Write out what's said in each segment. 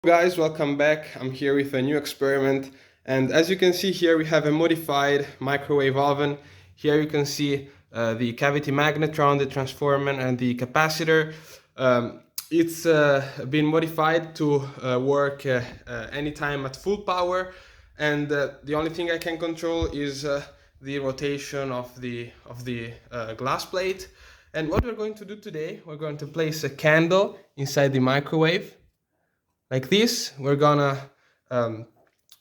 Guys, welcome back. I'm here with a new experiment, and as you can see here we have a modified microwave oven. Here you can see the cavity magnetron, the transformer and the capacitor. It's been modified to work anytime at full power, and the only thing I can control is the rotation of the glass plate. And what we're going to do today, we're going to place a candle inside the microwave like this. We're gonna um,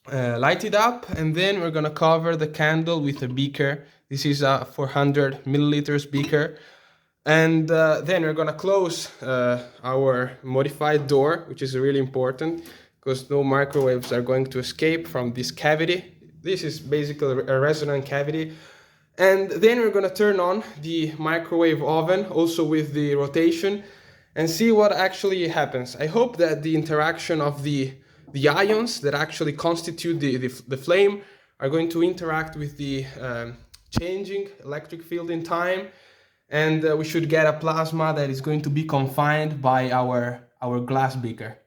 light it up, and then we're gonna cover the candle with a beaker. This is a 400 milliliters beaker. And then we're gonna close our modified door, which is really important because no microwaves are going to escape from this cavity. This is basically a resonant cavity. And then we're gonna turn on the microwave oven, also with the rotation, and see what actually happens. I hope that the interaction of the ions that actually constitute the flame are going to interact with the changing electric field in time, and we should get a plasma that is going to be confined by our glass beaker.